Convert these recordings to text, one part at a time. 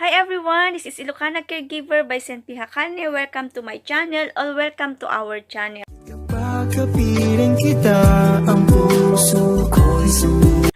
Hi everyone, this is Ilocana Caregiver by Senpi Hakane. Welcome to my channel or welcome to our channel. Kapiling kita, ang puso ko'y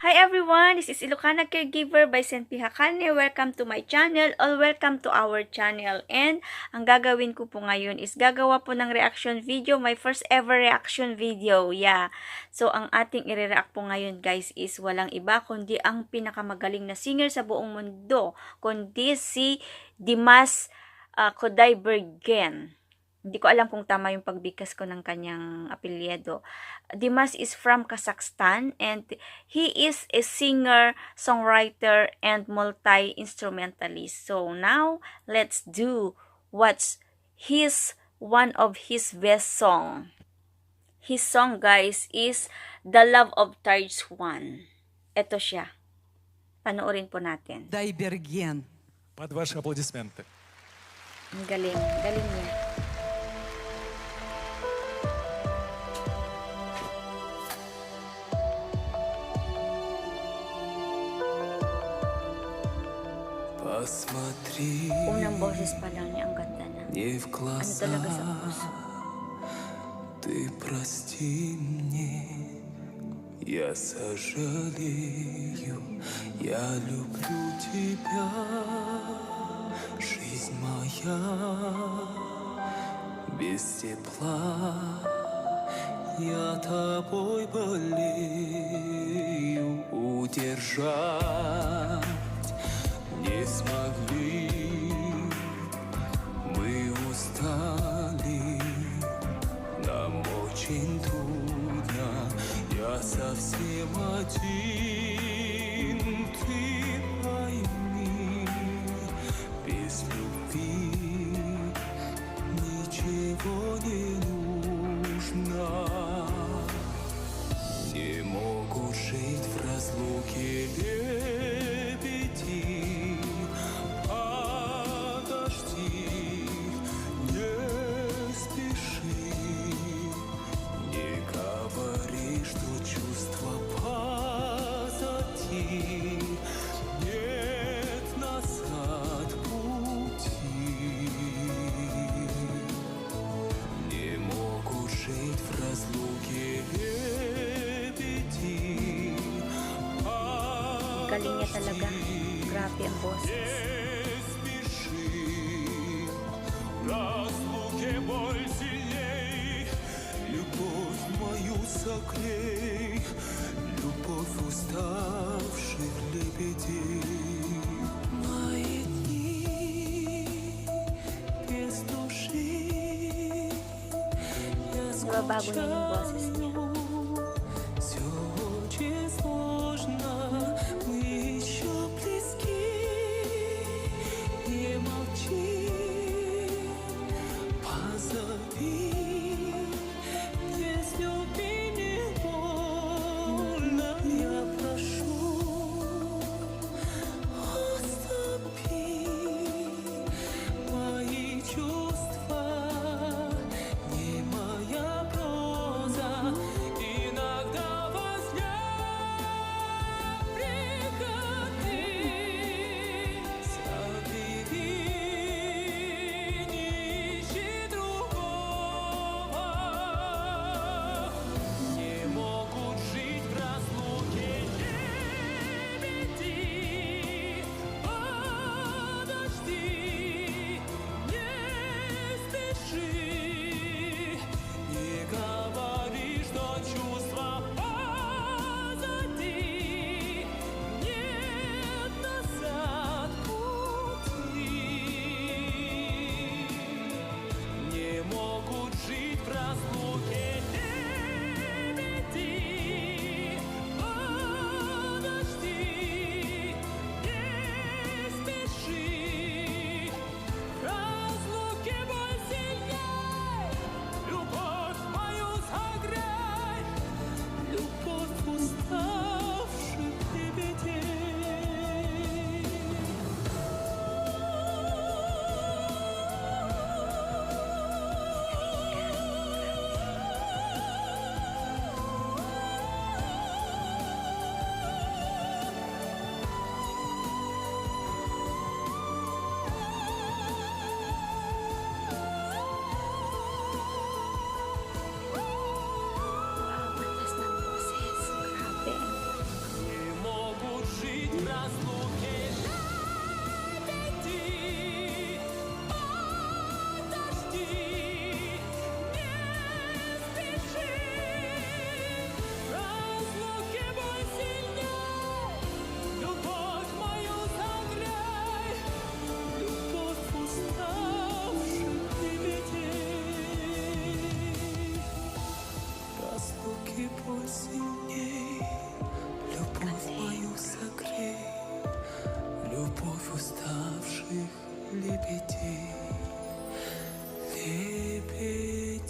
Hi everyone, this is Ilocana Caregiver by Senpi Hakane. Welcome to my channel or welcome to our channel. And ang gagawin ko po ngayon is gagawa po ng reaction video, my first ever reaction video. Yeah. So ang ating i-react po ngayon guys is walang iba kundi ang pinakamagaling na singer sa buong mundo, kundi si DIMASH KUDAIBERGEN. Hindi ko alam kung tama yung pagbigkas ko ng kanyang apelyido. DIMASH is from Kazakhstan and he is a singer, songwriter, and multi-instrumentalist. So now, let's do what's one of his best song. His song, guys, is The Love of Swan. Ito siya. Panoorin po natin. Кудайберген. Под ваши аплодисменты. Ang galing. Galing niya. Посмотри Unang boses pa lang niya, ang ganda na. не в Ano глаза, talaga sa puso? ты прости мне, я сожалею, я люблю тебя, жизнь моя без тепла, я тобой болею, удержать не смогли, мы устали, нам очень трудно, я совсем один, ты пойми, без любви ничего не нужно, не могут жить в разлуке лебеди. Подожди, не спеши, не говори, что чувства позади, нет назад пути, не могут жить в разлуке лебеди. Galing niya talaga. Grabe ang boses. Разлуке боль сильней, любовь мою согрей, любовь уставших лебедей. Мои дни без души, я Nababago na yung boses niya. все очень сложно, мы еще близки, не молчи. Позови, без любви не больно, я прошу, уступи мои чувства, не моя проза, иногда во сне пригодись, забери лебеди, лебеди.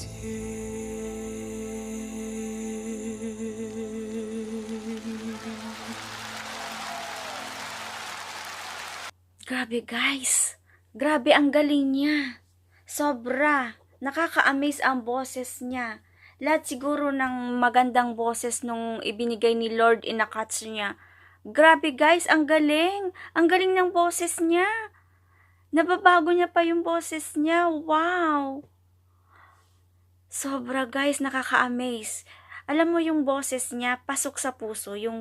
Grabe guys. Grabe ang galing niya. Sobra. Nakaka-amaze ang boses niya. Lahat siguro ng magandang boses nung ibinigay ni Lord inakats niya. Grabe guys, ang galing. Ang galing ng boses niya. Nababago niya pa yung boses niya. Wow. Sobra guys, nakaka-amaze. Alam mo yung boses niya, pasok sa puso. Yung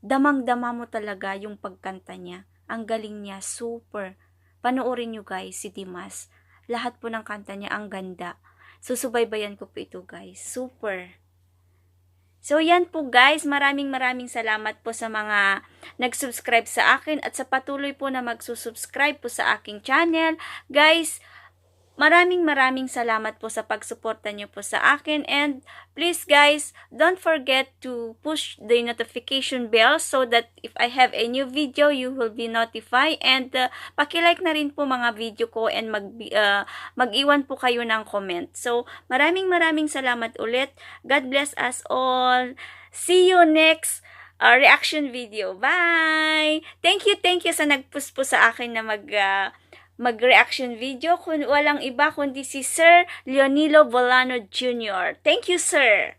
damang-dama mo talaga yung pagkanta niya. Ang galing niya, super. Panoorin nyo guys, si Dimas. Lahat po ng kanta niya, ang ganda. Susubaybayan ko po ito guys, super. So yan po guys, maraming salamat po sa mga nag-subscribe sa akin at sa patuloy po na magsusubscribe po sa aking channel. Guys, maraming salamat po sa pagsuporta niyo po sa akin, and please guys, don't forget to push the notification bell so that if I have a new video, you will be notified, and paki-like na rin po mga video ko, and mag-iwan po kayo ng comment. So, maraming salamat ulit. God bless us all. See you next reaction video. Bye! Thank you sa nag-push po sa akin na mag-reaction video, kung walang iba kundi si Sir Leonilo Volano Jr. Thank you, sir!